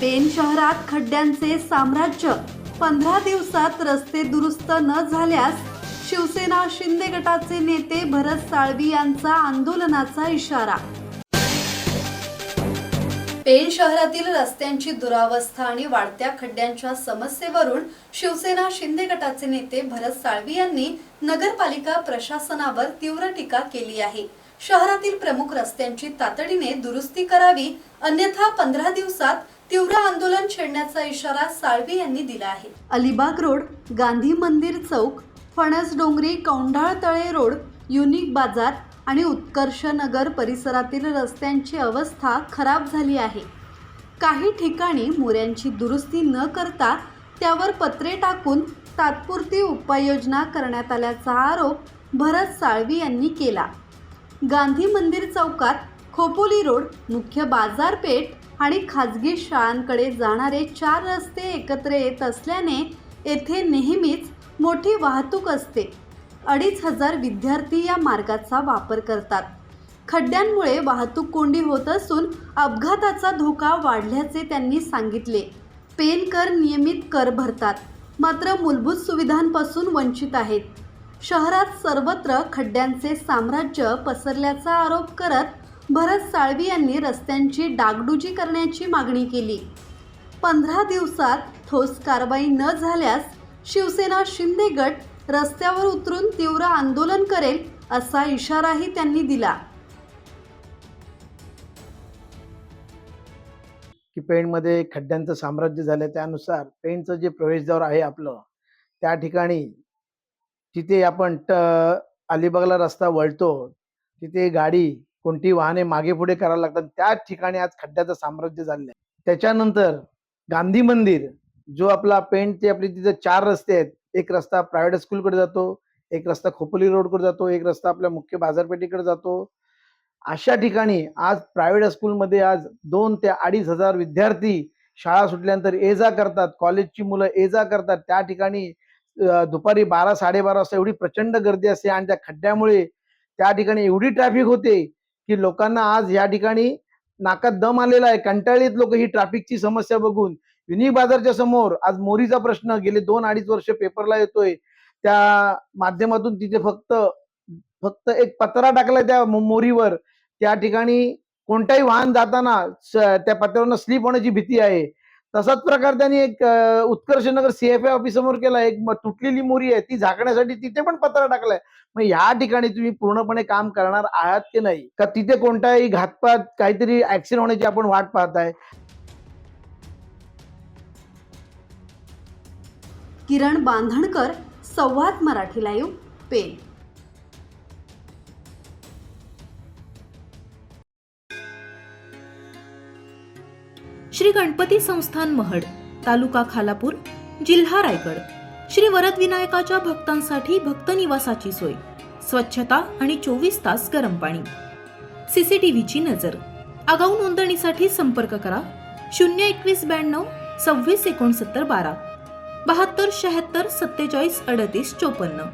पेण शहरात खड्ड्यांचे साम्राज्य। 15 दिवसात रस्ते दुरुस्त न झाल्यास शिवसेना शिंदे गटाचे नेते भरत साळवी यांचा आंदोलनाचा इशारा। पेण शहरातील रस्त्यांची दुरावस्था आणि वाढत्या खड्ड्यांच्या समस्येवरून शिवसेना शिंदे गटाचे नेते भरत साळवी यांनी नगरपालिका प्रशासनावर तीव्र टीका केली आहे। शहरातील प्रमुख रस्त्यांची तातडीने दुरुस्ती करावी, अन्यथा 15 दिवसात तीव्र आंदोलन छेडण्याचा इशारा साळवी यांनी दिला आहे। अलिबाग रोड, गांधी मंदिर चौक, फणस डोंगरी, कौंडाळ तळे रोड, युनिक बाजार आणि उत्कर्ष नगर परिसरातील रस्त्यांची अवस्था खराब झाली आहे। काही ठिकाणी मोऱ्यांची दुरुस्ती न करता त्यावर पत्रे टाकून तात्पुरती उपाययोजना करण्यात आल्याचा आरोप भरत साळवी यांनी केला। गांधी मंदिर चौकात खोपोली रोड, मुख्य बाजारपेठ आणि खाजगी शाळांकडे जाणारे 4 रस्ते एकत्र येत असल्याने येथे नेहमीच मोठी वाहतूक असते। 2500 विद्यार्थी या मार्गाचा वापर करतात। खड्ड्यांमुळे वाहतूक कोंडी होत असून अपघाताचा धोका वाढल्याचे त्यांनी सांगितले। पेणकर नियमित कर भरतात, मात्र मूलभूत सुविधांपासून वंचित आहेत। शहरात सर्वत्र खड्ड्यांचे साम्राज्य पसरल्याचा आरोप करत भरत साळवी यांनी रस्त्यांची डागडुजी करण्याची मागणी केली। 15 दिवसात ठोस कारवाई न झाल्यास शिवसेना शिंदे गट रस्त्यावर उतरून तीव्र आंदोलन करेल, असा इशाराही त्यांनी दिला। की पेणमध्ये खड्ड्यांचं साम्राज्य झालं, त्यानुसार पेणचं जे प्रवेशद्वार आहे आपलं, त्या ठिकाणी तिथे आपण अलिबागला रस्ता वळतो, तिथे गाडी कोणती वाहने मागे पुढे करायला लागतात, त्या ठिकाणी आज खड्ड्याचं साम्राज्य झालं आहे। त्याच्यानंतर गांधी मंदिर, जो आपला पेणचे आपले तिथे 4 रस्ते आहेत, एक रस्ता प्रायव्हेट स्कूलकडे जातो, एक रस्ता खोपोली रोडकडे जातो, एक रस्ता आपल्या मुख्य बाजारपेठेकडे जातो। अशा ठिकाणी आज प्रायव्हेट स्कूलमध्ये आज 2 ते 2500 विद्यार्थी शाळा सुटल्यानंतर ये जा करतात, कॉलेजची मुलं ये जा करतात। त्या ठिकाणी दुपारी 12-12:30 वाजता एवढी प्रचंड गर्दी असते आणि त्या खड्ड्यामुळे त्या ठिकाणी एवढी ट्रॅफिक होते की लोकांना आज या ठिकाणी नाकात दम आलेला आहे। कंटाळीत लोक ही ट्रॅफिकची समस्या बघून। युनिक बाजारच्या समोर आज मोरीचा प्रश्न गेले 2-2.5 वर्ष पेपरला येतोय, त्या माध्यमातून तिथे फक्त एक पत्रा टाकलाय त्या मोरीवर। त्या ठिकाणी कोणताही वाहन जाताना त्या पत्र्यावरनं स्लिप होण्याची भीती आहे। तसाच प्रकार त्यांनी एक उत्कर्षनगर CFA ऑफिस समोर केला, एक तुटलेली मोरी आहे ती झाकण्यासाठी तिथे पण पत्रा टाकलाय। मग या ठिकाणी तुम्ही पूर्णपणे काम करणार आहात की नाही, का तिथे कोणताही घातपात काहीतरी ऍक्सिडेंट होण्याची आपण वाट पाहताय? किरण बांधणकर, संवाद मराठी लाईव्ह, पेण। श्री गणपती संस्थान महड, तालुका खालापूर, जिल्हा रायगड। श्री वरद विनायकाच्या भक्तांसाठी भक्त निवासाची सोय, स्वच्छता आणि 24 तास गरम पाणी, CCTVची नजर। आगाऊ नोंदणीसाठी संपर्क करा 021 92 26 69 12, 72 76 47 38 54।